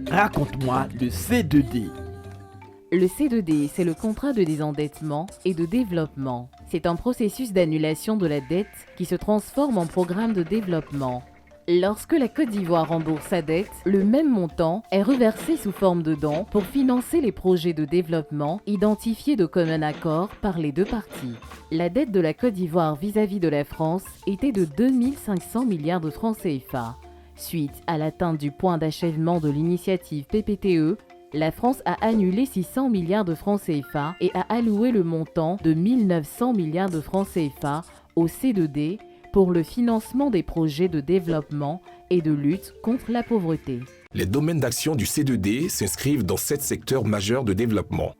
Raconte-moi le C2D. Le C2D, c'est le contrat de désendettement et de développement. C'est un processus d'annulation de la dette qui se transforme en programme de développement. Lorsque la Côte d'Ivoire rembourse sa dette, le même montant est reversé sous forme de dons pour financer les projets de développement identifiés de commun accord par les deux parties. La dette de la Côte d'Ivoire vis-à-vis de la France était de 2500 milliards de francs CFA. Suite à l'atteinte du point d'achèvement de l'initiative PPTE, la France a annulé 600 milliards de francs CFA et a alloué le montant de 1900 milliards de francs CFA au C2D pour le financement des projets de développement et de lutte contre la pauvreté. Les domaines d'action du C2D s'inscrivent dans 7 secteurs majeurs de développement.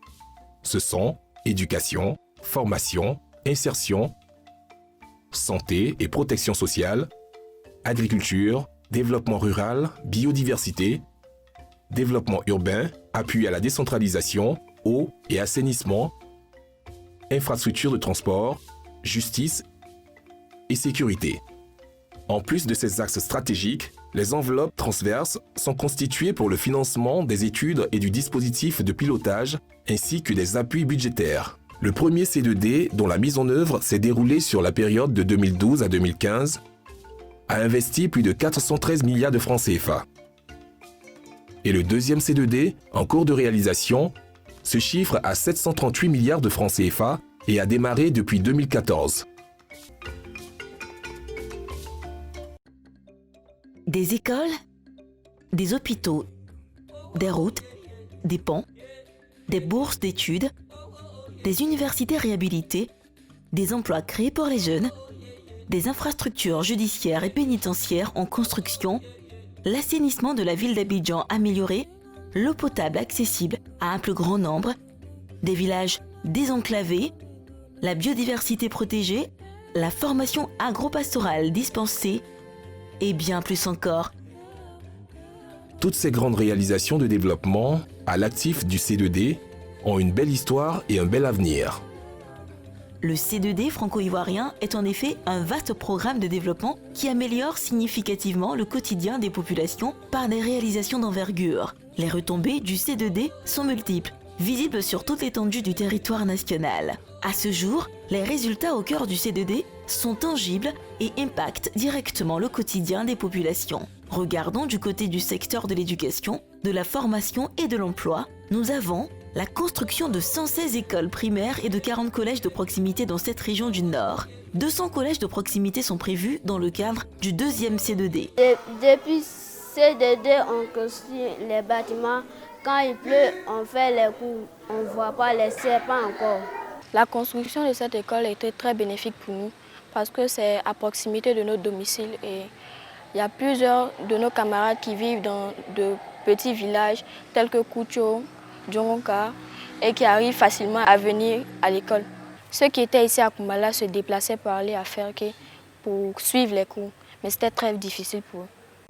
Ce sont éducation, formation, insertion, santé et protection sociale, agriculture, développement rural, biodiversité, développement urbain, appui à la décentralisation, eau et assainissement, infrastructures de transport, justice et sécurité. En plus de ces axes stratégiques, les enveloppes transverses sont constituées pour le financement des études et du dispositif de pilotage, ainsi que des appuis budgétaires. Le premier C2D, dont la mise en œuvre s'est déroulée sur la période de 2012 à 2015, a investi plus de 413 milliards de francs CFA. Et le deuxième C2D, en cours de réalisation, se chiffre à 738 milliards de francs CFA et a démarré depuis 2014. Des écoles, des hôpitaux, des routes, des ponts, des bourses d'études, des universités réhabilitées, des emplois créés pour les jeunes, des infrastructures judiciaires et pénitentiaires en construction, l'assainissement de la ville d'Abidjan amélioré, l'eau potable accessible à un plus grand nombre, des villages désenclavés, la biodiversité protégée, la formation agro-pastorale dispensée et bien plus encore. Toutes ces grandes réalisations de développement, à l'actif du C2D, ont une belle histoire et un bel avenir. Le C2D franco-ivoirien est en effet un vaste programme de développement qui améliore significativement le quotidien des populations par des réalisations d'envergure. Les retombées du C2D sont multiples, visibles sur toute l'étendue du territoire national. À ce jour, les résultats au cœur du C2D sont tangibles et impactent directement le quotidien des populations. Regardons du côté du secteur de l'éducation, de la formation et de l'emploi. Nous avons la construction de 116 écoles primaires et de 40 collèges de proximité dans cette région du Nord. 200 collèges de proximité sont prévus dans le cadre du deuxième C2D. Depuis C2D, on construit les bâtiments. Quand il pleut, on fait les cours. On ne voit pas les serpents encore. La construction de cette école était très bénéfique pour nous parce que c'est à proximité de notre domicile et il y a plusieurs de nos camarades qui vivent dans de petits villages tels que Koucho, Djongonka et qui arrivent facilement à venir à l'école. Ceux qui étaient ici à Koumbala se déplaçaient pour aller à Ferké pour suivre les cours, mais c'était très difficile pour eux.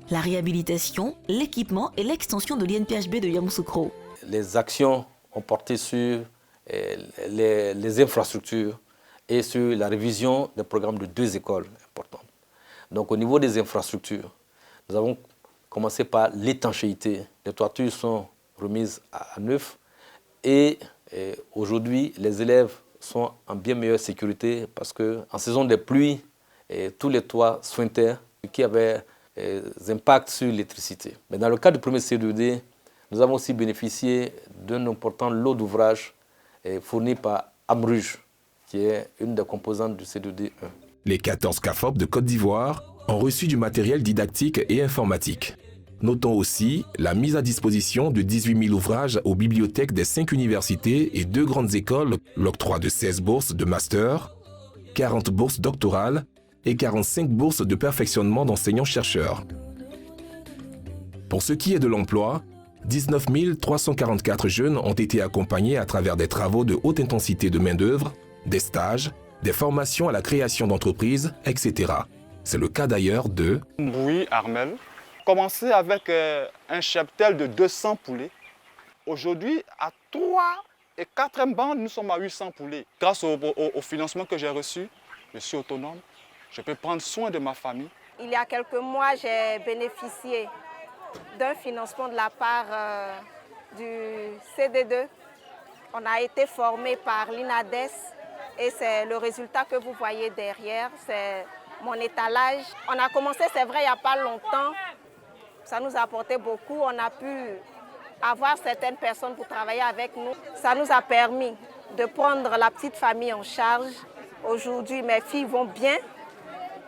La réhabilitation, l'équipement et l'extension de l'INPHB de Yamoussoukro. Les actions ont porté sur les infrastructures et sur la révision des programmes de 2 écoles importantes. Donc au niveau des infrastructures, nous avons commencé par l'étanchéité. Les toitures sont remises à neuf et aujourd'hui les élèves sont en bien meilleure sécurité parce qu'en saison de pluie, tous les toits suintaient qui avaient des impacts sur l'électricité. Mais dans le cas du premier C2D, nous avons aussi bénéficié d'un important lot d'ouvrages fournis par Amruge, qui est une des composantes du C2D1. Les 14 CAFOP de Côte d'Ivoire ont reçu du matériel didactique et informatique. Notons aussi la mise à disposition de 18 000 ouvrages aux bibliothèques des 5 universités et 2 grandes écoles, l'octroi de 16 bourses de master, 40 bourses doctorales et 45 bourses de perfectionnement d'enseignants-chercheurs. Pour ce qui est de l'emploi, 19 344 jeunes ont été accompagnés à travers des travaux de haute intensité de main-d'œuvre, des stages, des formations à la création d'entreprises, etc. C'est le cas d'ailleurs de Mbouy Armel. Commencé avec un cheptel de 200 poulets. Aujourd'hui, à 3 et 4e bande, nous sommes à 800 poulets. Grâce au financement que j'ai reçu, je suis autonome. Je peux prendre soin de ma famille. Il y a quelques mois, j'ai bénéficié d'un financement de la part du CD2. On a été formé par l'INADES et c'est le résultat que vous voyez derrière, c'est mon étalage. On a commencé, c'est vrai, il n'y a pas longtemps. Ça nous a apporté beaucoup. On a pu avoir certaines personnes pour travailler avec nous. Ça nous a permis de prendre la petite famille en charge. Aujourd'hui, mes filles vont bien.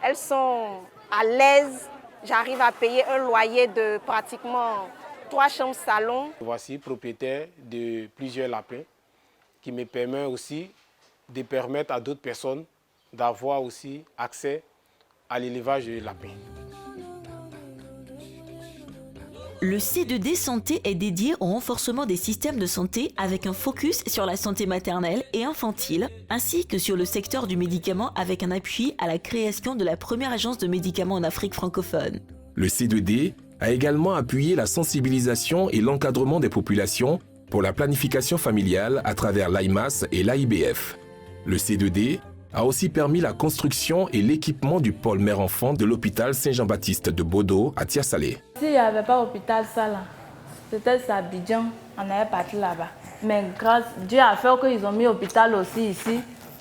Elles sont à l'aise. J'arrive à payer un loyer de pratiquement 3 chambres salon. Voici propriétaire de plusieurs lapins qui me permet aussi de permettre à d'autres personnes d'avoir aussi accès à l'élevage de lapins. Le C2D Santé est dédié au renforcement des systèmes de santé avec un focus sur la santé maternelle et infantile, ainsi que sur le secteur du médicament avec un appui à la création de la première agence de médicaments en Afrique francophone. Le C2D a également appuyé la sensibilisation et l'encadrement des populations pour la planification familiale à travers l'AIMAS et l'AIBF. Le C2D a aussi permis la construction et l'équipement du pôle mère-enfant de l'hôpital Saint-Jean-Baptiste de Bodo à Tiasalé. S'il n'y avait pas l'hôpital ça là, peut-être à Abidjan, on allait partir là-bas. Mais grâce Dieu a fait qu'ils ont mis l'hôpital aussi ici.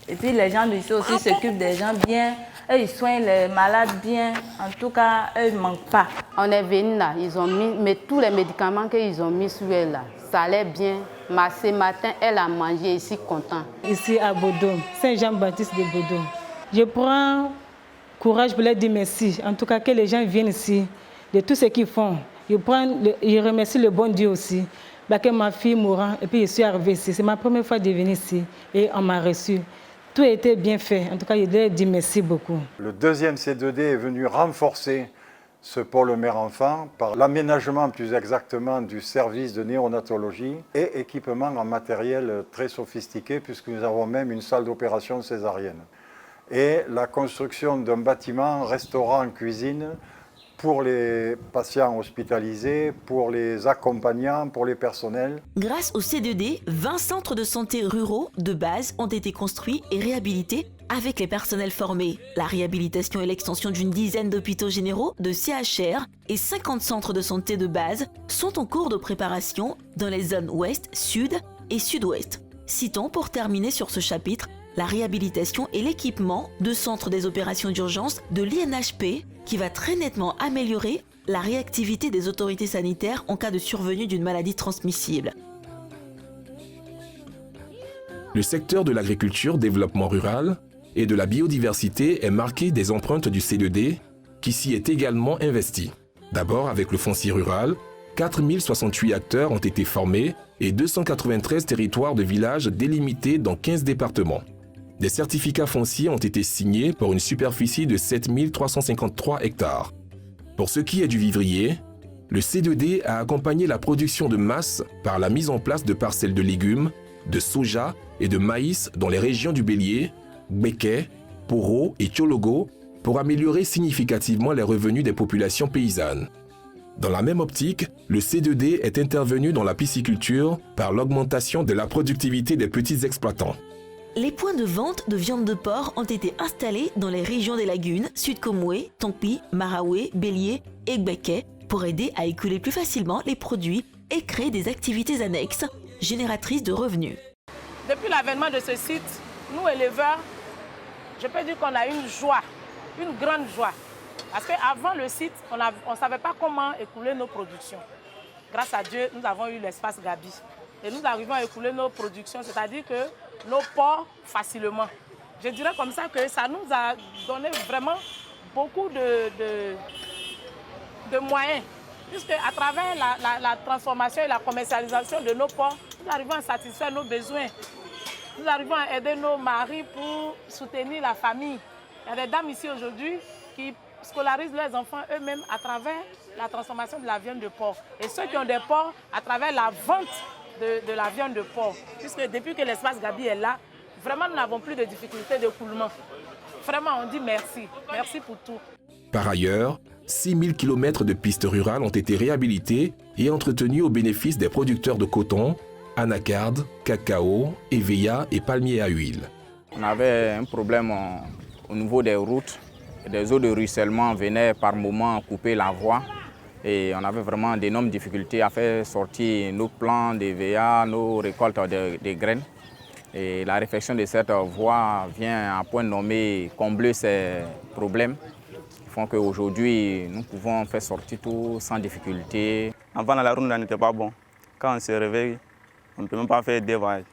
Et puis les gens d'ici aussi s'occupent des gens bien. Eux, ils soignent les malades bien. En tout cas, eux, ils ne manquent pas. On est venu là, ils ont mis, mais tous les médicaments qu'ils ont mis sur elle là, ça allait bien. Mais ce matin, elle a mangé ici content. Ici à Bodo, Saint-Jean-Baptiste de Bodo. Je prends courage pour leur dire merci. En tout cas, que les gens viennent ici, de tout ce qu'ils font. Je remercie le bon Dieu aussi. Que ma fille mourra et puis je suis arrivée ici. C'est ma première fois de venir ici et on m'a reçu. Tout a été bien fait. En tout cas, je leur dis merci beaucoup. Le deuxième C2D est venu renforcer ce pôle mère-enfant par l'aménagement plus exactement du service de néonatologie et équipement en matériel très sophistiqué puisque nous avons même une salle d'opération césarienne. Et la construction d'un bâtiment, restaurant, cuisine pour les patients hospitalisés, pour les accompagnants, pour les personnels. Grâce au C2D, 20 centres de santé ruraux de base ont été construits et réhabilités avec les personnels formés. La réhabilitation et l'extension d'une dizaine d'hôpitaux généraux, de CHR et 50 centres de santé de base sont en cours de préparation dans les zones ouest, sud et sud-ouest. Citons pour terminer sur ce chapitre la réhabilitation et l'équipement de centres des opérations d'urgence de l'INHP qui va très nettement améliorer la réactivité des autorités sanitaires en cas de survenue d'une maladie transmissible. Le secteur de l'agriculture, développement rural et de la biodiversité est marqué des empreintes du C2D qui s'y est également investi. D'abord avec le foncier rural, 4068 acteurs ont été formés et 293 territoires de villages délimités dans 15 départements. Des certificats fonciers ont été signés pour une superficie de 7353 hectares. Pour ce qui est du vivrier, le C2D a accompagné la production de masse par la mise en place de parcelles de légumes, de soja et de maïs dans les régions du Bélier, Gbeke, Poro et Tchologo pour améliorer significativement les revenus des populations paysannes. Dans la même optique, le C2D est intervenu dans la pisciculture par l'augmentation de la productivité des petits exploitants. Les points de vente de viande de porc ont été installés dans les régions des lagunes, Sud-Komoué, Tongpi, Maraoué, Bélier et Gbeke pour aider à écouler plus facilement les produits et créer des activités annexes génératrices de revenus. Depuis l'avènement de ce site, nous éleveurs, je peux dire qu'on a une joie, une grande joie. Parce qu'avant le site, on ne savait pas comment écouler nos productions. Grâce à Dieu, nous avons eu l'espace Gabi. Et nous arrivons à écouler nos productions, c'est-à-dire que nos porcs facilement. Je dirais comme ça que ça nous a donné vraiment beaucoup de moyens. Puisque à travers la transformation et la commercialisation de nos porcs, nous arrivons à satisfaire nos besoins. Nous arrivons à aider nos maris pour soutenir la famille. Il y a des dames ici aujourd'hui qui scolarisent leurs enfants eux-mêmes à travers la transformation de la viande de porc. Et ceux qui ont des porcs, à travers la vente de la viande de porc. Puisque depuis que l'espace Gabi est là, vraiment nous n'avons plus de difficultés d'écoulement. Vraiment, on dit merci. Merci pour tout. Par ailleurs, 6000 km de pistes rurales ont été réhabilitées et entretenues au bénéfice des producteurs de coton, anacarde, cacao, éveilla et palmiers à huile. On avait un problème au niveau des routes. Des eaux de ruissellement venaient par moments couper la voie. Et on avait vraiment d'énormes difficultés à faire sortir nos plants de VA, nos récoltes de graines. Et la réflexion de cette voie vient à point nommé combler ces problèmes qui font qu'aujourd'hui, nous pouvons faire sortir tout sans difficulté. Avant, la route n'était pas bon. Quand on se réveille, on ne peut même pas faire des voyages.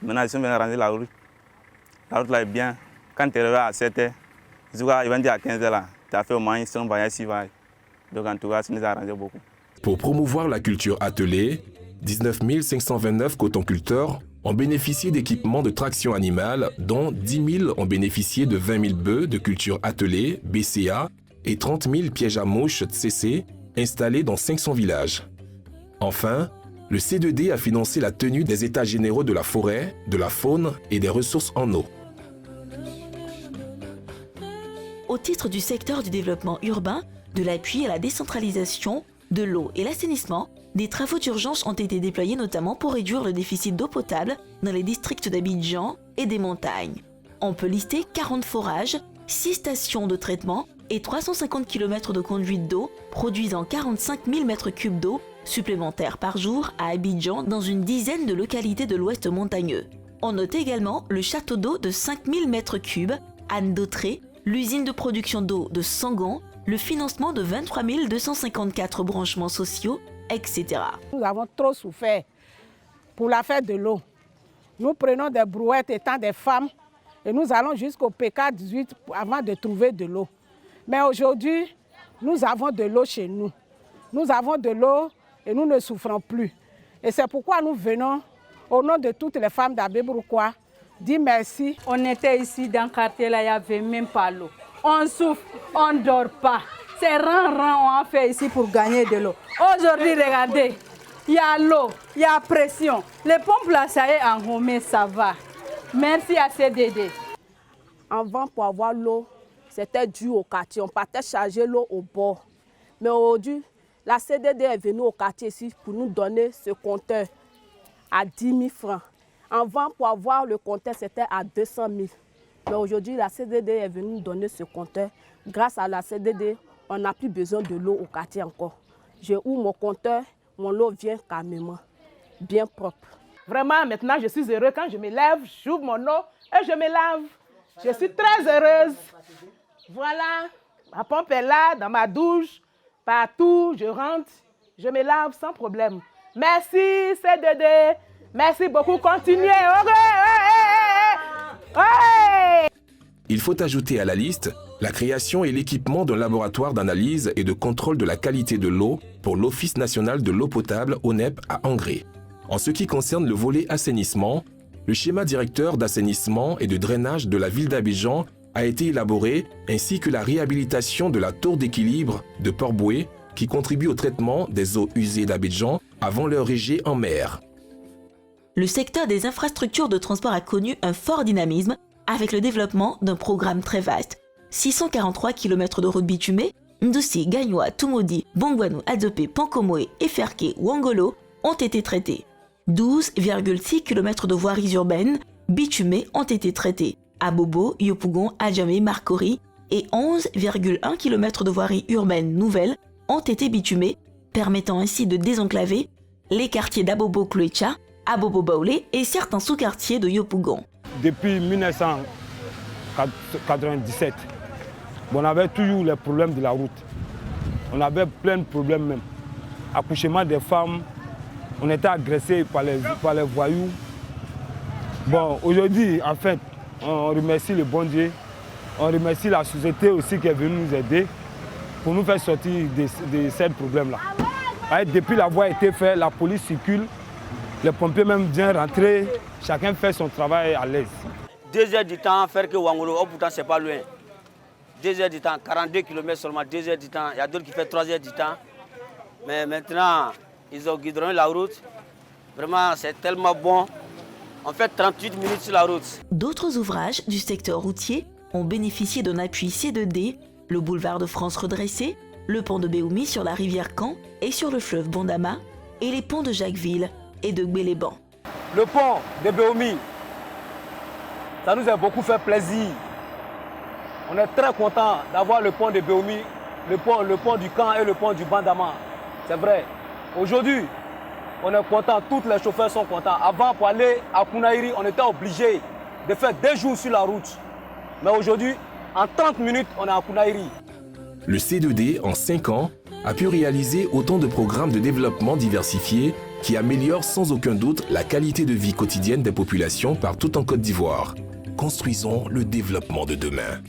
Maintenant, si on vient ranger la route là est bien. Quand tu es réveillé à 7h, ils vont dire à 15h, là, tu as fait au moins 5 voyages, 6 voyages. Donc en tout cas, ça nous a arrangé beaucoup. Pour promouvoir la culture attelée, 19 529 cotonculteurs ont bénéficié d'équipements de traction animale, dont 10 000 ont bénéficié de 20 000 bœufs de culture attelée, BCA, et 30 000 pièges à mouches, CC, installés dans 500 villages. Enfin, le C2D a financé la tenue des états généraux de la forêt, de la faune et des ressources en eau. Au titre du secteur du développement urbain, de l'appui à la décentralisation, de l'eau et l'assainissement, des travaux d'urgence ont été déployés notamment pour réduire le déficit d'eau potable dans les districts d'Abidjan et des montagnes. On peut lister 40 forages, 6 stations de traitement et 350 km de conduite d'eau, produisant 45 000 m3 d'eau supplémentaires par jour à Abidjan dans une dizaine de localités de l'ouest montagneux. On note également le château d'eau de 5 000 m3, Anne Dautré, l'usine de production d'eau de Sangon, le financement de 23 254 branchements sociaux, etc. Nous avons trop souffert pour l'affaire de l'eau. Nous prenons des brouettes étant des femmes et nous allons jusqu'au PK18 avant de trouver de l'eau. Mais aujourd'hui, nous avons de l'eau chez nous. Nous avons de l'eau et nous ne souffrons plus. Et c'est pourquoi nous venons, au nom de toutes les femmes d'Abébrouquois, dire merci. On était ici dans le quartier, là, il n'y avait même pas l'eau. On souffre, on ne dort pas. C'est rang, on a fait ici pour gagner de l'eau. Aujourd'hui, regardez, il y a l'eau, il y a pression. Les pompes là, ça y est, enrhumées, ça va. Merci à CDD. Avant, pour avoir l'eau, c'était dû au quartier. On partait charger l'eau au bord. Mais aujourd'hui, la CDD est venue au quartier ici pour nous donner ce compteur à 10 000 francs. Avant, pour avoir le compteur, c'était à 200 000. Mais aujourd'hui, la CDD est venue nous donner ce compteur. Grâce à la CDD, on n'a plus besoin de l'eau au quartier encore. Je ouvre mon compteur, mon eau vient calmement, bien propre. Vraiment, maintenant, je suis heureux. Quand je me lève, j'ouvre mon eau et je me lave. Je suis très heureuse. Voilà, ma pompe est là, dans ma douche, partout, je rentre, je me lave sans problème. Merci, C2D. Merci beaucoup. Continuez. Il faut ajouter à la liste la création et l'équipement d'un laboratoire d'analyse et de contrôle de la qualité de l'eau pour l'Office national de l'eau potable ONEP à Angré. En ce qui concerne le volet assainissement, le schéma directeur d'assainissement et de drainage de la ville d'Abidjan a été élaboré, ainsi que la réhabilitation de la tour d'équilibre de Port-Boué qui contribue au traitement des eaux usées d'Abidjan avant leur rejet en mer. Le secteur des infrastructures de transport a connu un fort dynamisme avec le développement d'un programme très vaste. 643 km de routes bitumées, Ndossi, Gagnoa, Tumodi, Bongwanou, Adzopé, Pankomoé, Eferke, Wangolo ont été traités. 12,6 km de voiries urbaines bitumées ont été traités. Abobo, Yopougon, Adjamé, Marcory et 11,1 km de voiries urbaines nouvelles ont été bitumées, permettant ainsi de désenclaver les quartiers d'Abobo Kluecha, Abobo Baoulé et certains sous-quartiers de Yopougon. Depuis 1997, on avait toujours les problèmes de la route. On avait plein de problèmes même. Accouchement des femmes, on était agressés par les voyous. Bon, aujourd'hui, en fait, on remercie le bon Dieu. On remercie la société aussi qui est venue nous aider pour nous faire sortir de ces problèmes-là. Depuis la voie a été faite, la police circule, les pompiers même viennent rentrer, chacun fait son travail à l'aise. 2 heures du temps, faire que Wangolo, pourtant c'est pas loin. 2 heures du temps, 42 km seulement, 2 heures du temps. Il y a d'autres qui font 3 heures du temps. Mais maintenant, ils ont goudronné la route. Vraiment, c'est tellement bon. On fait 38 minutes sur la route. D'autres ouvrages du secteur routier ont bénéficié d'un appui C2D, le boulevard de France redressé, le pont de Béoumi sur la rivière Caen et sur le fleuve Bondama, et les ponts de Jacquesville et de Gbéléban. Le pont de Béoumi, ça nous a beaucoup fait plaisir. On est très content d'avoir le pont de Béoumi le pont du Camp et le pont du Bandama. C'est vrai. Aujourd'hui, on est content, tous les chauffeurs sont contents. Avant, pour aller à Kounaïri, on était obligé de faire 2 jours sur la route. Mais aujourd'hui, en 30 minutes, on est à Kounaïri. Le C2D, en 5 ans, a pu réaliser autant de programmes de développement diversifiés qui améliorent sans aucun doute la qualité de vie quotidienne des populations partout en Côte d'Ivoire. Construisons le développement de demain.